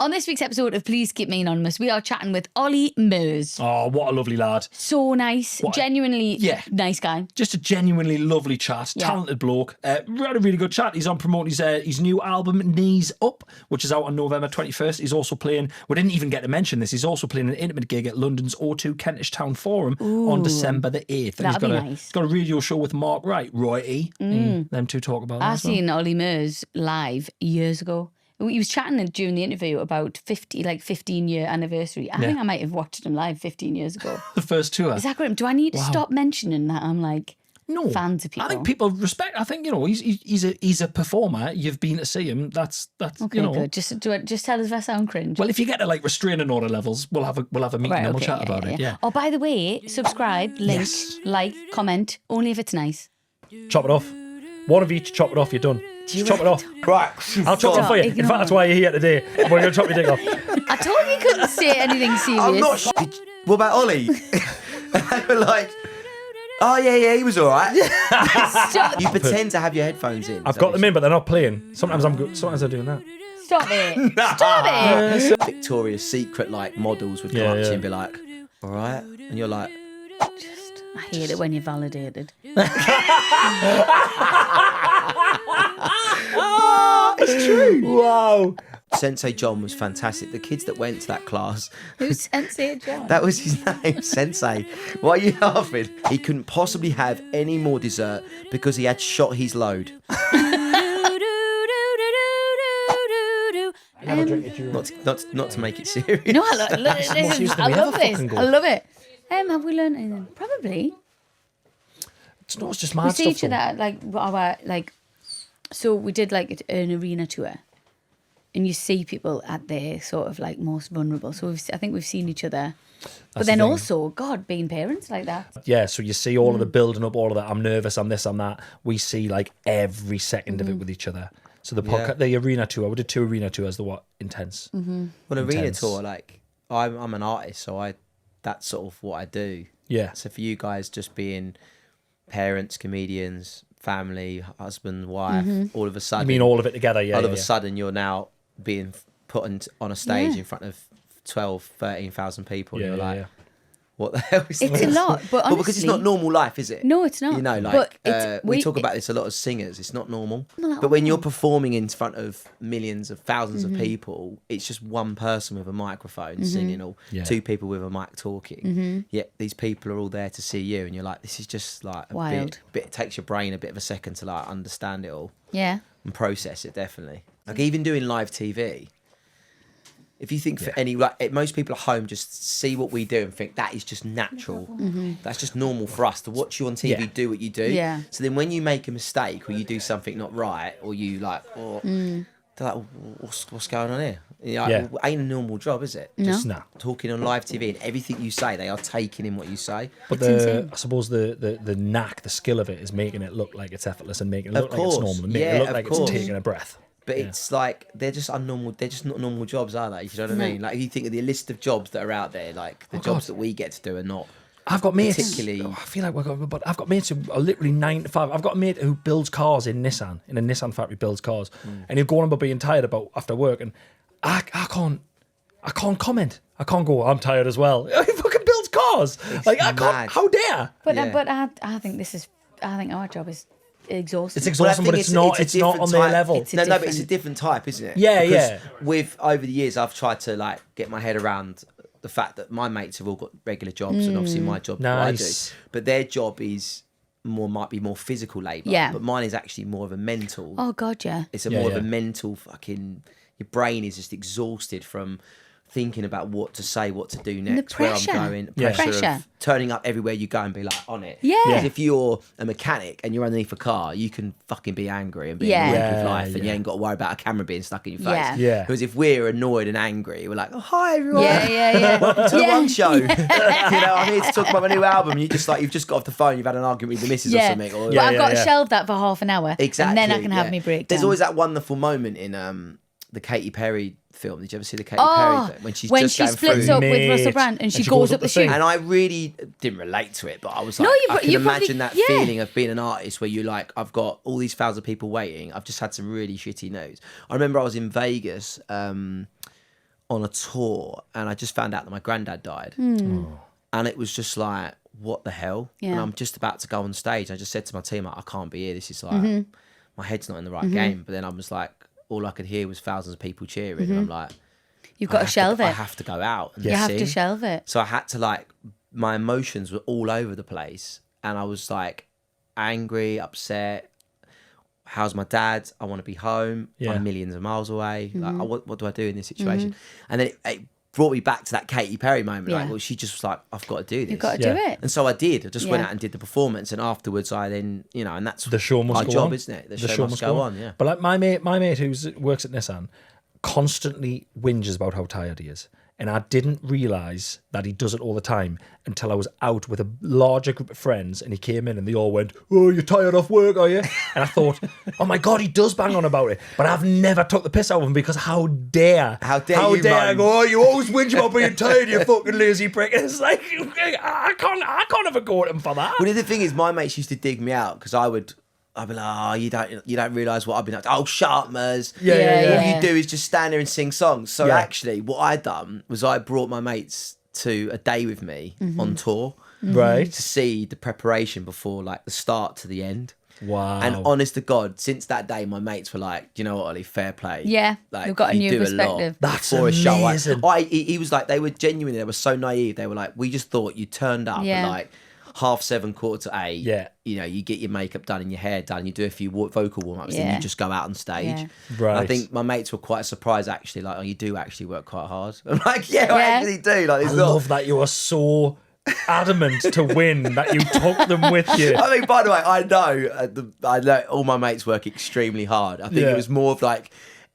On this week's episode of Please Keep Me Anonymous, we are chatting with Olly Murs. Oh, what a lovely lad. So nice. Genuinely nice guy. Just a genuinely lovely chat. Yeah. Talented bloke. We had a really good chat. He's on promoting his new album, Knees Up, which is out on November 21st. He's also playing, we didn't even get to mention this, he's also playing an intimate gig at London's O2 Kentish Town Forum on December the 8th. And he's got a radio show with Mark Wright, Roy E. Them two talk about that. I seen Olly Murs live years ago. He was chatting during the interview about 15-year anniversary. I think I might have watched him live 15 years ago. The first tour. Is that great? Do I need to stop mentioning that I'm like fans of people? I think people respect. I think he's a performer. You've been to see him. That's okay. Good. Just tell us if I sound cringe. Well, if you get to like restraining order levels, we'll have a meeting and we'll chat about it. Yeah. Oh, by the way, subscribe, link, like, comment. Only if it's nice. Chop it off. One of each. Chop it off. You're done. Just chop it off. Right. I'll chop it for you. In fact, that's why you're here today. We're going to chop your dick off. I told you couldn't say anything serious. I'm not sure. What about Ollie? They were like, oh, yeah, he was all right. You pretend to have your headphones in. I've got them in, but they're not playing. Sometimes I'm good. Sometimes they're doing that. Stop it. Stop it. Victoria's Secret, like, models would go up to you and be like, all right? And you're like... I hate it when you're validated. It's true. Wow. Sensei John was fantastic. The kids that went to that class... Who's Sensei John? That was his name, Sensei. Why are you laughing? He couldn't possibly have any more dessert because he had shot his load. Not to make it serious. No, I love this. I love it. Have we learned anything? Probably. It's just mad we stuff. see each other so we did like an arena tour, and you see people at their sort of like most vulnerable. So I think we've seen each other. But then also, God, being parents like that. Yeah, so you see all of the building up, all of that. I'm nervous, I'm this, I'm that. We see like every second of it with each other. So the podcast, the arena tour, we did 2 arena tours. Intense. Well, arena tour, like I'm an artist, so that's sort of what I do. Yeah. So for you guys, just being parents, comedians, family, husband, wife, all of a sudden, I mean all of it together. Yeah. All of a sudden, you're now being put on a stage in front of 12, 13,000 people, and you're like, what the hell is this? It's a lot, but honestly... because it's not normal life, is it? No, it's not. You know, like, we talk about this a lot as singers, it's not normal. But when you're performing in front of millions of thousands of people, it's just one person with a microphone singing, or 2 people with a mic talking. Yet these people are all there to see you, and you're like, this is just like a wild. Bit, it takes your brain a bit of a second to like understand it all. Yeah. And process it, definitely. Like even doing live TV... If you think for any, like most people at home just see what we do and think that is just natural. That's just normal for us to watch you on TV do what you do. Yeah. So then when you make a mistake or you do something not right, or you like, they're like, what's going on here? You're like, well, ain't a normal job, is it? Just talking on live TV and everything you say, they are taking in what you say. But I suppose the knack, the skill of it is making it look like it's effortless and making it look like it's normal and making it look like it's taking a breath. But it's like, they're just unnormal, they're just not normal jobs, are they? You know what I mean? Like, if you think of the list of jobs that are out there, like, the jobs that we get to do are not I've got mates, particularly... I feel like but I've got mates who are literally 9 to 5. I've got a mate who builds cars in a Nissan factory builds cars. And he'll go on about being tired after work, and I can't comment. I can't go, I'm tired as well. He fucking builds cars. It's like, I can't, how dare? But I think our job is exhausting. It's exhausting, but it's not on their level. No, but it's a different type, isn't it? Yeah, because over the years, I've tried to like get my head around the fact that my mates have all got regular jobs, and obviously my job, what I do, but their job might be more physical labour. Yeah. But mine is actually more of a mental. Oh God, yeah. It's more of a mental fucking. Your brain is just exhausted from thinking about what to say, what to do next, where I'm going, pressure of turning up everywhere you go and be like on it. Yeah. Because if you're a mechanic and you're underneath a car, you can fucking be angry and be annoyed with life, and you ain't got to worry about a camera being stuck in your face. Yeah. Because if we're annoyed and angry, we're like, oh, hi everyone. Yeah. Welcome to the One Show. You know, I'm here to talk about my new album. And you've just got off the phone, you've had an argument with the missus or something. But I've got to shelve that for half an hour. Exactly. And then I can have me breakdown. There's always that wonderful moment in the Katy Perry film. Did you ever see the Katy Perry film? When she splits up with Russell Brand and she goes up the chute. And I really didn't relate to it, but I was like, I can imagine that feeling of being an artist where you're like, I've got all these thousands of people waiting. I've just had some really shitty news. I remember I was in Vegas on a tour, and I just found out that my granddad died. And it was just like, what the hell? And I'm just about to go on stage. I just said to my team, like, I can't be here. This is like, my head's not in the right game. But then I was like, all I could hear was thousands of people cheering. And I'm like, you've got to shelve it. I have to go out and You have sing. to shelve it. So I had to like, my emotions were all over the place. And I was like angry, upset. How's my dad? I want to be home. I'm millions of miles away. Like, what do I do in this situation? And then it brought me back to that Katy Perry moment. Like, well, she just was like, I've got to do this. You've got to do it. And so I did. I just went out and did the performance, and afterwards I then, and that's the show must our go job, on. isn't it? The show must go on. Yeah. But like my mate who works at Nissan constantly whinges about how tired he is. And I didn't realise that he does it all the time until I was out with a larger group of friends and he came in and they all went, oh, you're tired off work, are you? And I thought, oh my God, he does bang on about it. But I've never took the piss out of him because how dare I go, oh, you always whinge about being tired, you fucking lazy prick. And it's like, I can't have a go at him for that. Well, the thing is, my mates used to dig me out because I'd be like, oh, you don't realise what I've been up to. Oh, shut up, Murs. Yeah. All you do is just stand there and sing songs. So actually, what I'd done was I brought my mates to a day with me on tour. Right. To see the preparation before like the start to the end. Wow. And honest to God, since that day, my mates were like, do you know what, Ollie, fair play. Yeah, like, you've got a new perspective. That's for amazing. A show. He was like, they were so naive. They were like, we just thought you turned up at like 7:30, 8:15. Yeah. You get your makeup done and your hair done. You do a few vocal warm-ups and you just go out on stage. Yeah. Right. I think my mates were quite surprised actually. Like, oh, you do actually work quite hard. I'm like, I actually do. Like, I love that you are so adamant to win that you took them with you. I mean, by the way, I know all my mates work extremely hard. I think it was more of like,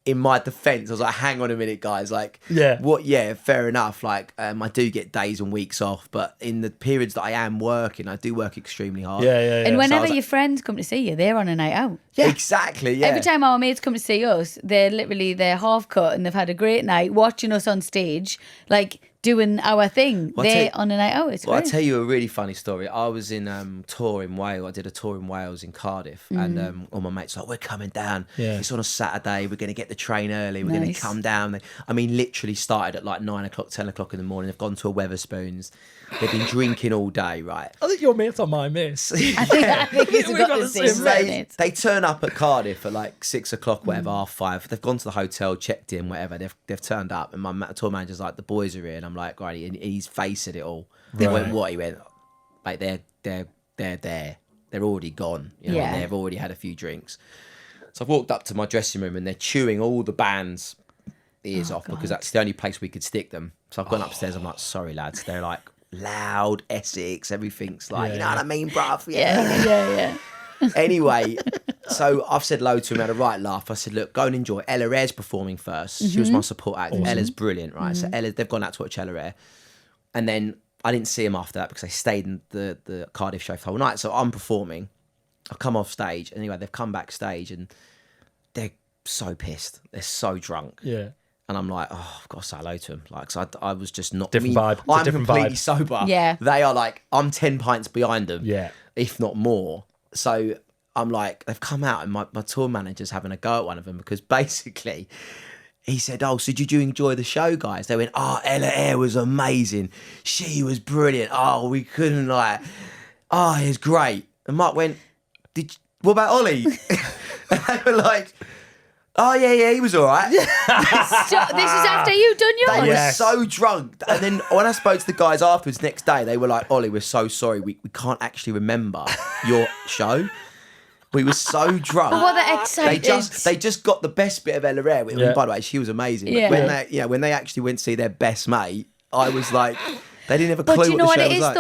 in my defence, I was like, hang on a minute, guys. Like, what? Yeah, fair enough. Like, I do get days and weeks off, but in the periods that I am working, I do work extremely hard. Yeah. And whenever your friends come to see you, they're on a night out. Yeah, exactly. Yeah. Every time our mates come to see us, they're half cut and they've had a great night watching us on stage, like doing our thing. They're on a night out. It's great. I'll tell you a really funny story. I was in tour in Wales. I did a tour in Wales in Cardiff, and all my mates were like, we're coming down. Yeah. It's on a Saturday. We're going to get the train early. We're going to come down. I mean, literally started at like 9 o'clock, 10 o'clock in the morning. They've gone to a Weatherspoons. They've been drinking all day, right? I think your mates are my mates. I think he's got the same mates. They turn up at Cardiff at like 6 o'clock, whatever, 5:30. They've gone to the hotel, checked in, whatever. They've turned up, and my tour manager's like, the boys are here, and I'm like, right, and he's facing it all. They went, what? He went, like, they're there. They're already gone. And they've already had a few drinks. So I've walked up to my dressing room, and they're chewing all the band's ears off because that's the only place we could stick them. So I've gone upstairs. I'm like, sorry, lads. They're like loud, Essex, everything's like, you know what I mean, bruv? Yeah. Anyway, so I've said hello to him, had a right laugh. I said, look, go and enjoy. Ella Air's performing first. She was my support act. Awesome. Ella's brilliant, right? So they've gone out to watch Ella Air. And then I didn't see him after that because I stayed in the Cardiff show for the whole night. So I'm performing. I come off stage. Anyway, they've come backstage and they're so pissed. They're so drunk. Yeah. And I'm like, oh, I've got to say hello to him. Like, so I was just not... Different vibe. I'm different completely vibe. sober. Yeah. They are like, I'm 10 pints behind them. Yeah. If not more. So I'm like, they've come out and my tour manager's having a go at one of them because basically he said, oh, so did you enjoy the show, guys? They went, oh, Ella Air was amazing. She was brilliant. Oh, we couldn't it was great. And Mark went, what about Ollie? And they were like... oh, yeah, he was all right. This is after you've done yours? They were so drunk. And then when I spoke to the guys afterwards next day, they were like, Ollie, we're so sorry. We can't actually remember your show. We were so drunk. But what they're excited. They just got the best bit of Ella Air. By the way, she was amazing. Yeah. But when they actually went to see their best mate, I was like, they didn't have a clue But do you know what what the show it was is,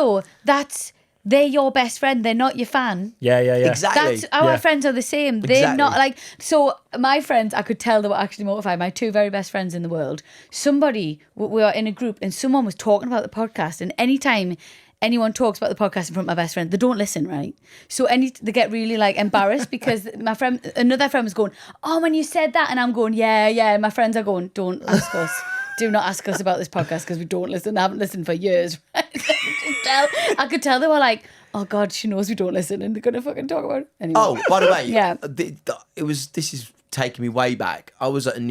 like. though? They're your best friend. They're not your fan. Yeah. Exactly. That's our friends are the same. They're not like... So my friends, I could tell they were actually mortified. My two very best friends in the world. We were in a group and someone was talking about the podcast, and anytime anyone talks about the podcast in front of my best friend, they don't listen, right? So they get really like embarrassed because another friend was going, oh, when you said that, and I'm going, yeah. And my friends are going, don't ask us. Do not ask us about this podcast because we don't listen. I haven't listened for years. Right? I could tell they were like, oh God, she knows we don't listen and they're going to fucking talk about it. Anyway. Oh, by the way, yeah. this is taking me way back. I was at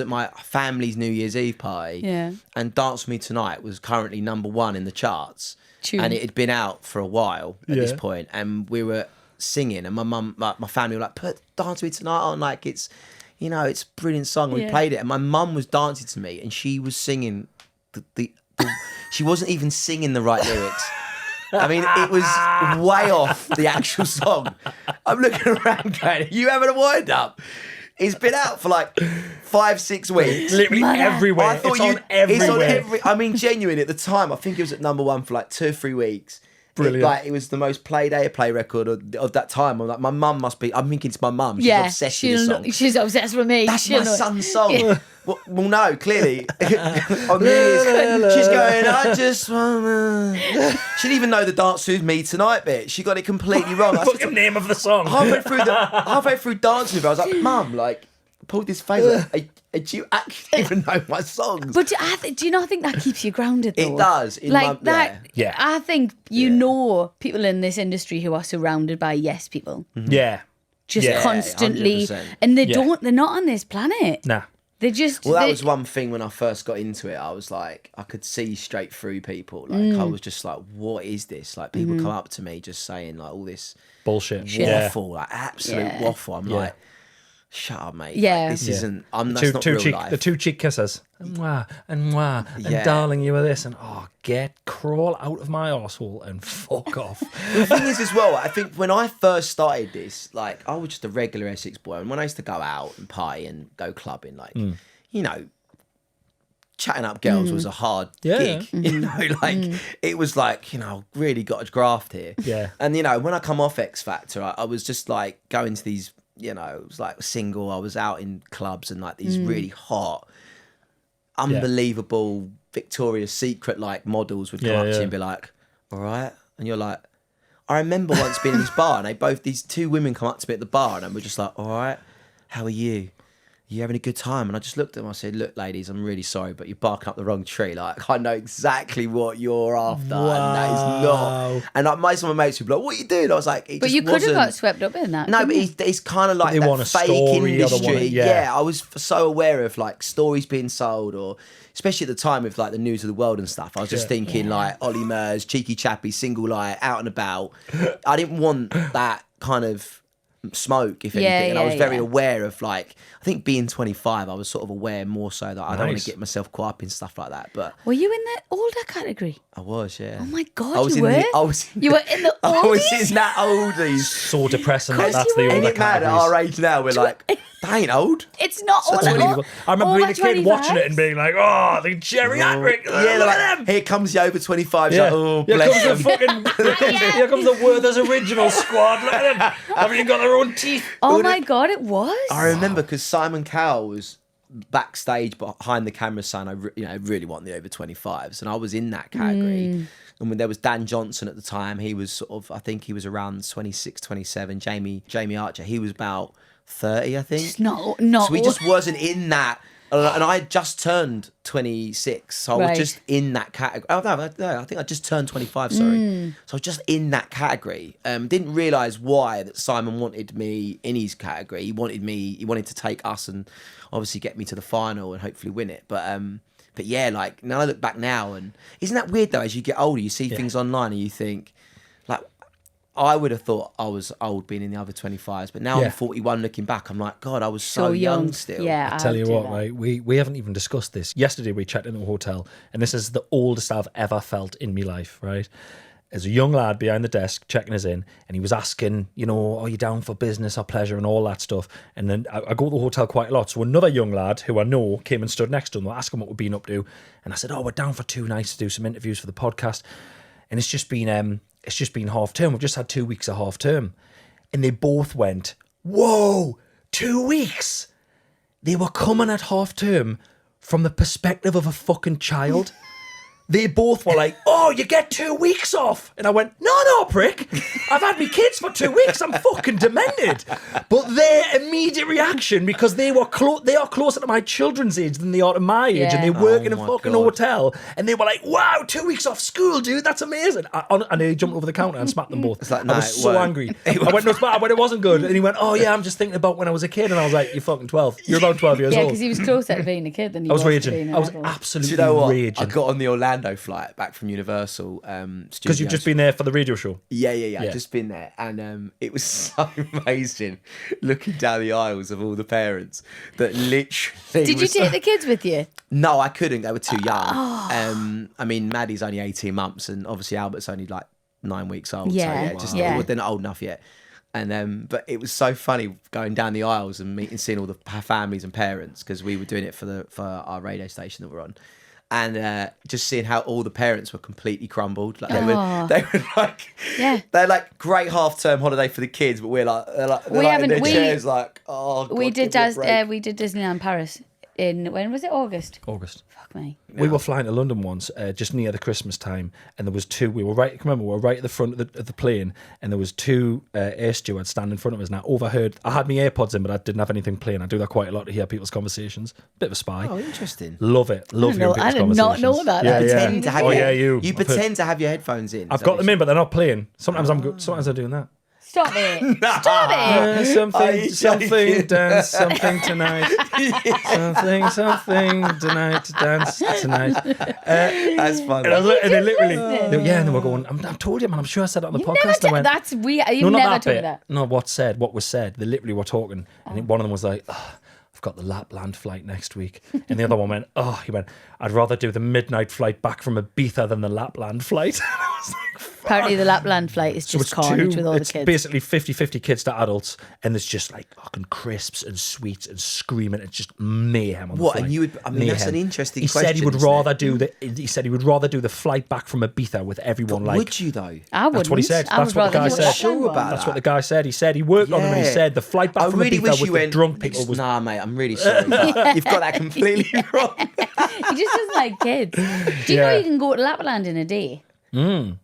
my family's New Year's Eve party. Yeah. And Dance With Me Tonight was currently #1 in the charts. Tune. And it had been out for a while at this point, and we were singing, and my mum, like my family were like, put Dance With Me Tonight on, like it's, you know, it's a brilliant song. We played it, and my mum was dancing to me, and she was singing the she wasn't even singing the right lyrics. I mean, it was way off the actual song. I'm looking around going, are you having a wind up? It's been out for like 5-6 weeks. Literally everywhere. I thought It's on everywhere. I mean, genuinely, at the time, I think it was at #1 for like 2 or 3 weeks. Brilliant. It was the most played airplay record of that time. I'm like, my mum must be. I'm thinking it's my mum. She's obsessed with this song. She's obsessed with me. That's my son's song. Yeah. Well, no, clearly. On New Year's, she's going, I just wanna. She didn't even know the Dance With Me Tonight bit. She got it completely wrong. What's the name of the song? Halfway through Dance With Me, I was like, Mum, like, pulled this face. Like, do you actually even know my songs? But do you not think that keeps you grounded, though? It does. Yeah. I think you know people in this industry who are surrounded by yes people. Mm-hmm. Yeah. Just constantly. 100%. And they're not on this planet. Nah. They just... Well, that was one thing when I first got into it. I was like, I could see straight through people. Like, I was just like, what is this? Like, people come up to me just saying, like, all this bullshit. Waffle, like, absolute waffle. I'm like, shut up, mate. Yeah. Like, this isn't... that's not real life. The 2 cheek kisses. And darling, you were this. And, crawl out of my arsehole and fuck off. The thing is as well, I think when I first started this, like, I was just a regular Essex boy. And when I used to go out and party and go clubbing, like, you know, chatting up girls was a hard gig. You know, like, it was like, you know, really got a graft here. Yeah. And, you know, when I come off X Factor, I was just like going to these, you know, it was like single. I was out in clubs and like these really hot, unbelievable Victoria's Secret like models would come up to you and be like, all right. And you're like, I remember once being in this bar and these 2 women come up to me at the bar and we're just like, all right, how are you? Are you having a good time? And I just looked at them. I said, look, ladies, I'm really sorry, but you're barking up the wrong tree. Like, I know exactly what you're after. Wow. And that is not. And most of my mates would be like, what are you doing? I was like, but you could have got swept up in that. No, but it's kind of like that fake industry. I was so aware of like stories being sold, or especially at the time with like the News of the World and stuff. I was just thinking like Olly Murs, cheeky chappy, single light, out and about. I didn't want that kind of smoke, if anything, and I was very aware of like, I think being 25, I was sort of aware more so that I don't want to get myself caught up in stuff like that. But were you in the older category? I was, yeah. Oh my god, you were in the oldies. I was in that oldies. So depressing that that's the older Ain't it mad at our age now? We're like, that ain't old. It's not old. I remember being a kid watching it and being like, oh, the geriatric. Yeah, look at them. Here comes the over 25. Yeah. Like, oh, bless them. Here comes the Werther's original squad. Look at them. Haven't even got their own teeth. Oh my god, it was. I remember because Simon Cowell was backstage behind the camera saying, I really want the over 25s, and I was in that category. And when there was Dan Johnson at the time, he was sort of, I think he was around 26, 27. Jamie Archer, he was about 30, I think. Just not. So he just wasn't in that. And I had just turned 26, so I was just in that category. Oh, no, I think I just turned 25, sorry. So I was just in that category. Didn't realise why that Simon wanted me in his category. He wanted to take us and obviously get me to the final and hopefully win it. But yeah, like, now I look back now, and isn't that weird though, as you get older, you see things online and you think, like, I would have thought I was old being in the other 25s, but now I'm 41 looking back, I'm like, God, I was so young still. Yeah, I tell you what, right, we haven't even discussed this. Yesterday we checked into a hotel, and this is the oldest I've ever felt in my life, right? There's a young lad behind the desk checking us in, and he was asking, you know, are you down for business or pleasure and all that stuff? And then I go to the hotel quite a lot, so another young lad who I know came and stood next to him, I asked him what we'd been up to, and I said, oh, we're down for 2 nights to do some interviews for the podcast, and it's just been half term. We've just had 2 weeks of half term. And they both went, whoa, 2 weeks. They were coming at half term from the perspective of a fucking child. they both were like, oh, you get 2 weeks off. And I went, no, prick. I've had me kids for 2 weeks. I'm fucking demented. But their immediate reaction, because they are closer to my children's age than they are to my age, and they work in a fucking hotel, and they were like, wow, 2 weeks off school, dude, that's amazing. And they jumped over the counter and smacked them both. It's like, I was so angry. I went, no, it's bad. I went, it wasn't good. And he went, oh yeah, I'm just thinking about when I was a kid. And I was like, you're fucking 12. You're about 12 years Yeah, old. because he was closer to being a kid than he I was to raging. being an I was adult. absolutely Do you know what? raging. I got on the Orlando flight back from Universal Because you've just been there for the radio show. Yeah. I've just been there, and it was so amazing looking down the aisles of all the parents that literally. Did you take the kids with you? No, I couldn't. They were too young. I mean, Maddie's only 18 months, and obviously Albert's only like 9 weeks old. Yeah, so they're not old enough yet. And but it was so funny going down the aisles and seeing all the families and parents, because we were doing it for our radio station that we're on. And just seeing how all the parents were completely crumbled. Like they were like, they're like great half-term holiday for the kids, but they're like in their chairs like, oh God, we did Disneyland Paris in, when was it? August. Fuck me. We were flying to London once, just near the Christmas time, and there was two. We were right at the front of the plane, and there was two air stewards standing in front of us. Now, overheard. I had my AirPods in, but I didn't have anything playing. I do that quite a lot to hear people's conversations. Bit of a spy. Oh, interesting. Love it. Love hearing people's I did conversations. not know that. You pretend to have your headphones in. I've got them in, but they're not playing. Sometimes I'm good. Sometimes I'm doing that. Stop it. Stop it. Something, dance, something tonight. Something tonight, dance tonight. That's funny. And they literally, and they were going, I told you, man, I'm sure I said it on the podcast. That's weird. You've never told me that. No, what was said. They literally were talking. And one of them was like, I've got the Lapland flight next week. And the other one went, he went, I'd rather do the midnight flight back from Ibiza than the Lapland flight. And I was like, apparently the Lapland flight is just carnage with all the kids. It's basically 50-50 kids to adults, and there's just like fucking crisps and sweets and screaming. It's just mayhem on the flight. And you would, that's an interesting question. He said he would rather do the flight back from Ibiza with everyone. But would you though? I wouldn't. That's what he said. That's what the guy said. Sure about That's what the guy said. He said he worked on them, and he said the flight back from Ibiza with the drunk people was. Nah, mate, I'm really sorry. You've got that completely wrong. He just doesn't like kids. Do you know you can go to Lapland in a day?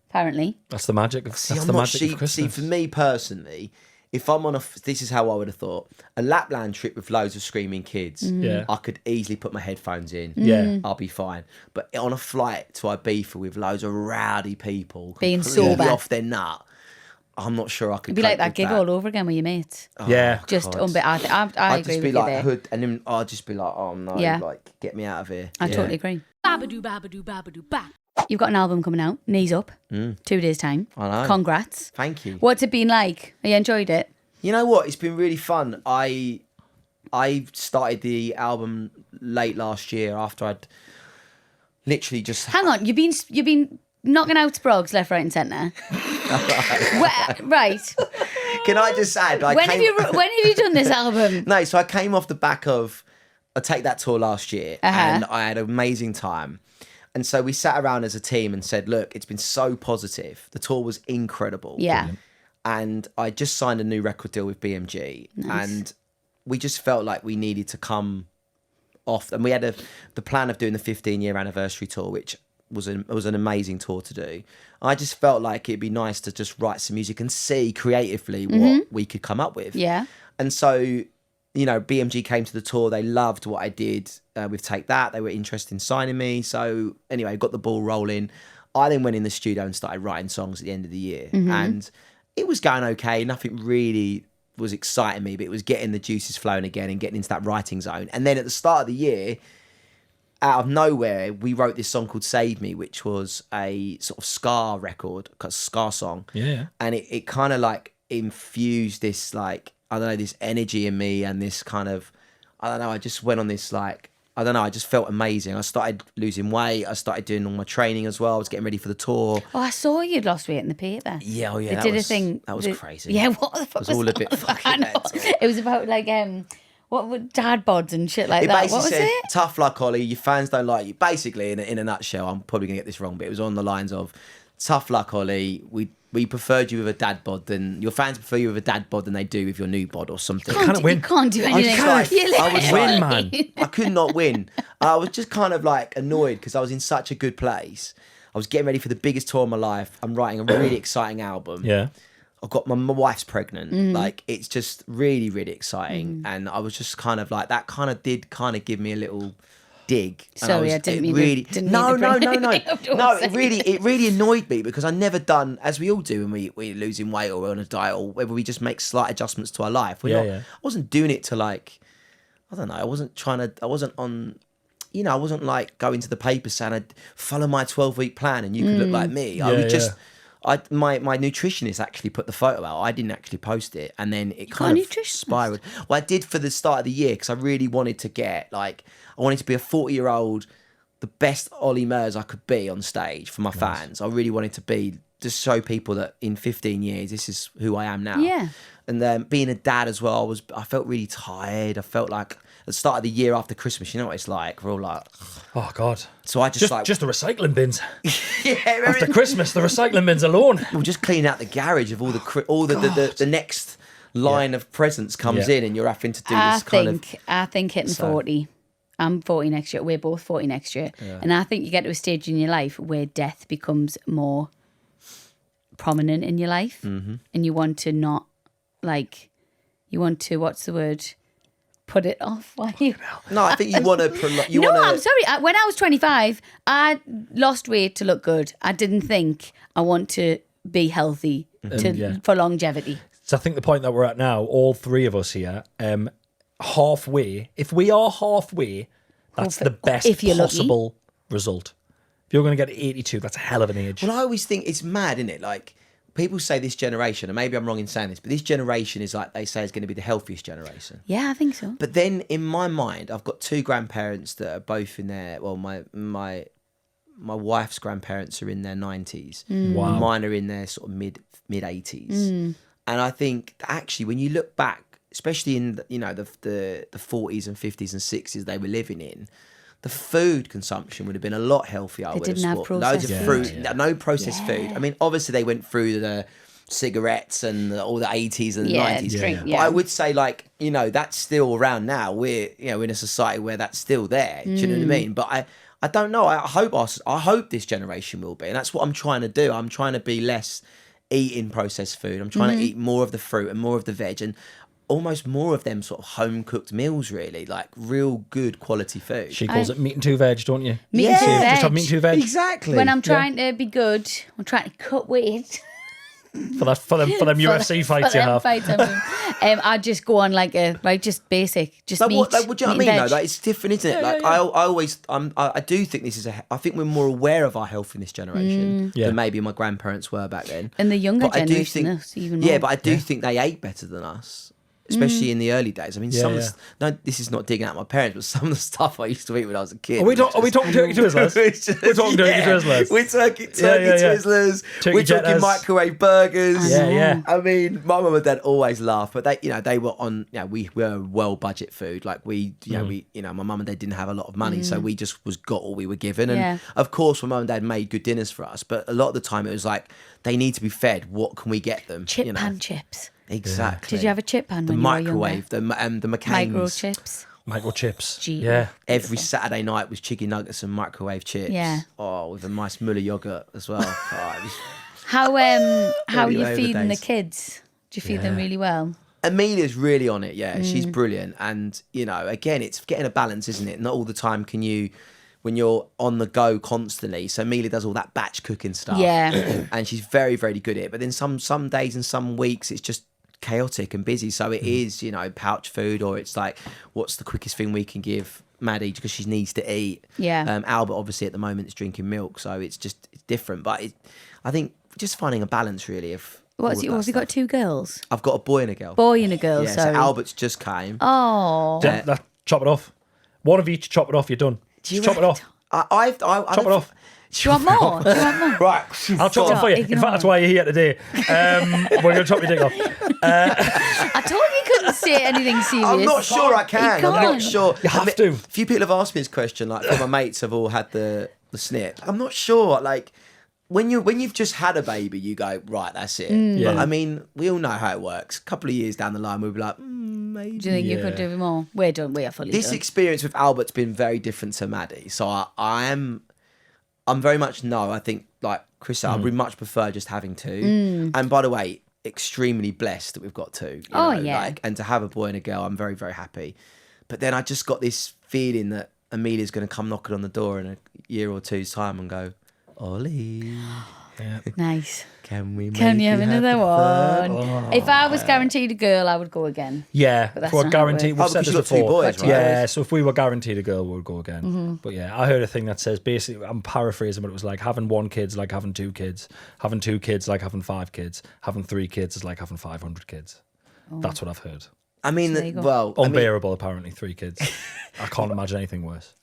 Apparently. That's the magic of Christmas. See, for me personally, if I'm on this is how I would have thought. A Lapland trip with loads of screaming kids, I could easily put my headphones in. Yeah. I'll be fine. But on a flight to Ibiza with loads of rowdy people, being sober, off their nut, I'm not sure I could. It'd be like that gig all over again with your mates. Yeah. Just I I'd agree just be with like you there. hood, and then I'd just be like, oh no, like get me out of here. I totally agree. Babadoo, babadoo, babadoo, ba. You've got an album coming out, Knees Up, 2 days' time. I know. Congrats. Thank you. What's it been like? Have you enjoyed it? You know what? It's been really fun. I started the album late last year after I'd literally just... Hang on, you've been knocking out sprogs left, right and centre. Right. Can I just add... When have you done this album? No, so I came off the back of a Take That tour last year, and I had an amazing time. And so we sat around as a team and said, look, it's been so positive. The tour was incredible. Yeah. Brilliant. And I just signed a new record deal with BMG. Nice. And we just felt like we needed to come off. And we had the plan of doing the 15-year anniversary tour, which was an amazing tour to do. I just felt like it'd be nice to just write some music and see creatively what we could come up with. Yeah. And so... BMG came to the tour. They loved what I did with Take That. They were interested in signing me. So anyway, got the ball rolling. I then went in the studio and started writing songs at the end of the year. And it was going okay. Nothing really was exciting me, but it was getting the juices flowing again and getting into that writing zone. And then at the start of the year, out of nowhere, we wrote this song called Save Me, which was a sort of ska record, a ska song. Yeah. And it kind of like infused this like, I don't know, this energy in me and this kind of, I don't know, I just went on this like, I don't know, I just felt amazing. I started losing weight. I started doing all my training as well. I was getting ready for the tour. Oh, I saw you'd lost weight in the paper. Yeah, oh yeah. They did a thing. That was crazy. Yeah, what the fuck was all a bit fucking mental. It was about like, what were dad bods and shit like that? What was said, it? Tough luck, Ollie. Your fans don't like you. Basically, in a nutshell, I'm probably going to get this wrong, but it was on the lines of, tough luck, Ollie. We preferred you with a dad bod than your fans prefer you with a dad bod than they do with your new bod or something. You can't do anything. I was win, man. I could not win. I was just kind of like annoyed because I was in such a good place. I was getting ready for the biggest tour of my life. I'm writing a really exciting album. Yeah. I've got my wife's pregnant. Like, it's just really, really exciting. And I was just kind of like, that kind of did kind of give me a little dig. Sorry, I didn't mean really, to. No, it really annoyed me because I never done, as we all do when we're losing weight or we're on a diet or whether we just make slight adjustments to our life. I wasn't doing it to like, I don't know, I wasn't on, you know, I wasn't like going to the paper saying I'd follow my 12-week plan and you could look like me. I would just... my nutritionist actually put the photo out. I didn't actually post it, and then it kind of spiraled. Well, I did for the start of the year because I really wanted to get I wanted to be a 40-year-old, the best Olly Murs I could be on stage for my fans. I really wanted to be just show people that in 15 years this is who I am now. Yeah. And then being a dad as well, I felt really tired. I felt like at the start of the year after Christmas, you know what it's like. We're all like, oh God. So I just the recycling bins. Yeah, after Christmas, the recycling bins alone. We'll just clean out the garage of all the next line of presents comes in, and you're having to do this I think hitting 40. I'm 40 next year. We're both 40 next year, and I think you get to a stage in your life where death becomes more prominent in your life, and you want to not what's the word? Put it off. Why you? No, I think you want to. I'm sorry. When I was 25, I lost weight to look good. I didn't think I want to be healthy for longevity. So I think the point that we're at now, all three of us here, halfway. If we are halfway, that's the best possible result. If you're going to get 82, that's a hell of an age. Well, I always think it's mad, isn't it? Like, people say this generation, and maybe I'm wrong in saying this, but this generation is like, they say is going to be the healthiest generation. Yeah, I think so. But then in my mind, I've got two grandparents that are both in their, well, my wife's grandparents are in their 90s. Wow. And mine are in their sort of mid 80s. And I think actually when you look back, especially in the 40s and 50s and 60s they were living in, the food consumption would have been a lot healthier. They didn't have loads of fruit, no processed food. I mean, obviously they went through the cigarettes and all the 80s and the 90s. But I would say, like, you know, that's still around now. We're, you know, in a society where that's still there. Do you know what I mean? But I don't know. I hope this generation will be, and that's what I'm trying to do. I'm trying to be less eating processed food. I'm trying to eat more of the fruit and more of the veg and almost more of them sort of home cooked meals, really, like real good quality food. She calls it meat and two veg, don't you? Meat and two veg. Just have meat and two veg. Exactly. When I'm trying to be good, I'm trying to cut weight. For them UFC fights you have. I just go on like just basic, just like meat. What do you know what I mean? Veg. Though, like, it's different, isn't it? Like I do think this is I think we're more aware of our health in this generation than maybe my grandparents were back then. And the younger generation, even more. Yeah, but I do think they ate better than us. Especially in the early days. I mean, this is not digging out my parents, but some of the stuff I used to eat when I was a kid. Are we talking turkey twizzlers? We're talking turkey twizzlers. We're talking turkey twizzlers. We're talking microwave burgers. Yeah. I mean, my mum and dad always laugh, but they were on. You know, we were well budget food. Like my mum and dad didn't have a lot of money, so we just got all we were given. And of course, my mum and dad made good dinners for us, but a lot of the time it was like they need to be fed. What can we get them? Pan chips. Exactly. Did you have a chip pan when you were younger? The McCain's. Microchips. Yeah. Every Saturday night was chicken nuggets and microwave chips. Yeah. Oh, with a nice Muller yogurt as well. How are you feeding the kids? Do you feed them really well? Amelia's really on it, yeah. She's brilliant. And, you know, again, it's getting a balance, isn't it? Not all the time can you... when you're on the go constantly. So Amelia does all that batch cooking stuff. Yeah. And she's very, very good at it. But then some days and some weeks it's just chaotic and busy. So it is, you know, pouch food, or it's like, what's the quickest thing we can give Maddie because she needs to eat. Yeah. Albert obviously at the moment is drinking milk, so it's different. But I think just finding a balance really of... Have you got two girls? I've got a boy and a girl. Boy and a girl, yeah, sorry. So Albert's just came. Oh. Chop it off. One of each, chop it off, you're done. Chop it off. Chop it off. Do you want more? Right. I'll chop it off for you. In fact, that's why you're here today. We're going to chop your dick off. I told you couldn't say anything serious. I'm not sure I can. I'm not sure. You have to. A few people have asked me this question. Like, my mates have all had the snip. I'm not sure. Like, when you've just had a baby, you go, right, that's it. Yeah. But, I mean, we all know how it works. A couple of years down the line, we'll be like, maybe. Do you think you could do more? We're done. We are fully This done. experience with Albert's been very different to Maddie. So I'm very much no. I think, like Chris said, I would much prefer just having two. And by the way, extremely blessed that we've got two. And to have a boy and a girl, I'm very, very happy. But then I just got this feeling that Amelia's going to come knocking on the door in a year or two's time and go, Olly, Nice. can you have another one? Oh. If I was guaranteed a girl, I would go again. Yeah, But that's if we're not how it guaranteed. works. We've said because this you've got two before. boys, right? Yeah, so if we were guaranteed a girl, we would go again. But yeah, I heard a thing that says basically, I'm paraphrasing, but it was like having one kid's like having two kids, having two kids like having 5 kids, having 3 kids is like having 500 kids. That's what I've heard. I mean, there you go. well, Unbearable, apparently, 3 kids. I can't imagine anything worse.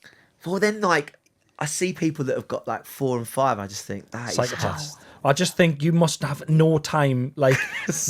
well, then like I see people that have got like 4 and 5. I just think that is Psychopaths. I just think you must have no time. Like,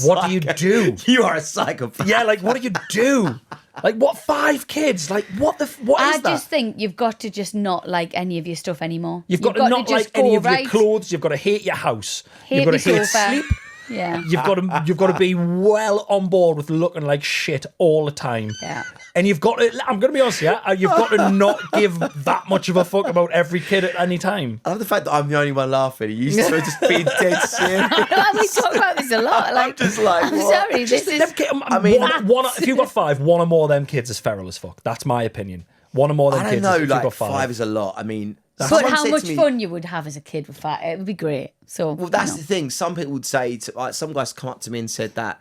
what do you do? You are a psychopath. Yeah, like, what do you do? Like, what, 5 kids? Like, what is I that? just think you've got to just not like any of your stuff anymore. You've got to not like just any go, of your right, clothes. You've got to hate your house. hate You've got my to hate sofa. sleep. Yeah. You've got to be well on board with looking like shit all the time. Yeah. And you've got to, I'm going to be honest, you've got to not give that much of a fuck about every kid at any time. I love the fact that I'm the only one laughing. You used to just be dead serious. We talk about this a lot. Like, I'm just like, I'm what? sorry, this is. I mean, if you've got 5, one or more of them kids is feral as fuck. That's my opinion. One or more of them I kids don't know, if you've like got 5 is a lot. I mean, But someone how said much to me- fun you would have as a kid with 5? It would be great. So, Well, that's the thing. Some people would say, like, some guys come up to me and said that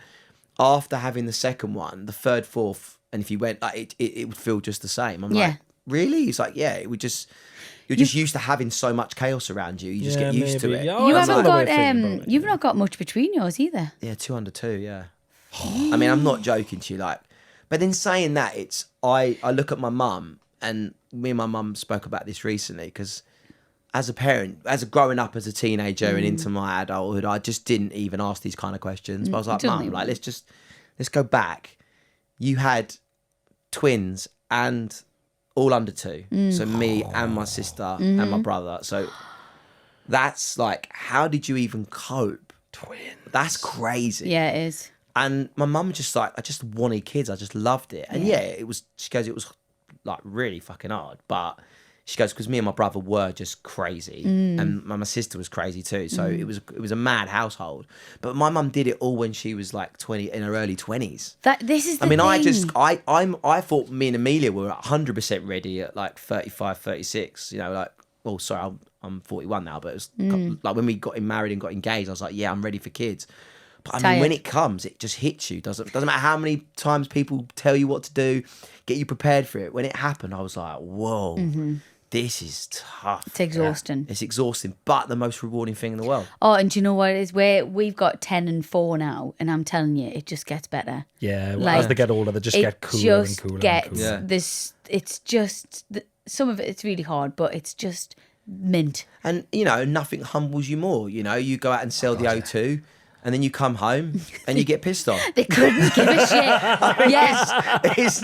after having the second one, the third, fourth, and if you went, like, it would feel just the same. I'm Yeah. like, really? He's like, yeah, it would just. You're just used to having so much chaos around you. You just get used to it. Yeah, you that's haven't another way got of thinking about it. you've not got much between yours either. Yeah, 2 under 2, yeah. I mean, I'm not joking to you, like, but in saying that, it's I look at my mum, and me and my mum spoke about this recently, because as a parent, growing up as a teenager and into my adulthood, I just didn't even ask these kind of questions. But I was like, Totally. Mum, like, let's go back. You had twins and all under 2, so me and my sister and my brother. So that's like, how did you even cope? Twins. That's crazy. Yeah, it is. And my mum was just like, I just wanted kids. I just loved it. And yeah, it was, she goes, it was like really fucking hard. But she goes, because me and my brother were just crazy. And my sister was crazy too. So it was a mad household. But my mum did it all when she was like 20, in her early 20s. This is the I mean, thing. I thought me and Amelia were 100% ready at like 35, 36. You know, like, oh, sorry, I'm 41 now. But it was like when we got married and got engaged, I was like, yeah, I'm ready for kids. But I mean, when it comes, it just hits you. Doesn't matter how many times people tell you what to do, get you prepared for it. When it happened, I was like, whoa, this is tough. It's exhausting. It's exhausting, but the most rewarding thing in the world. Oh, and do you know what it is? We've got 10 and 4 now, and I'm telling you, it just gets better. Yeah, well, Like, as they get older, they just get cooler and cooler. Gets and cooler. this. It's just some of it's really hard, but it's just mint. And, you know, nothing humbles you more. You know, you go out and sell the O2, and then you come home and you get pissed off. They couldn't give a shit. Yes.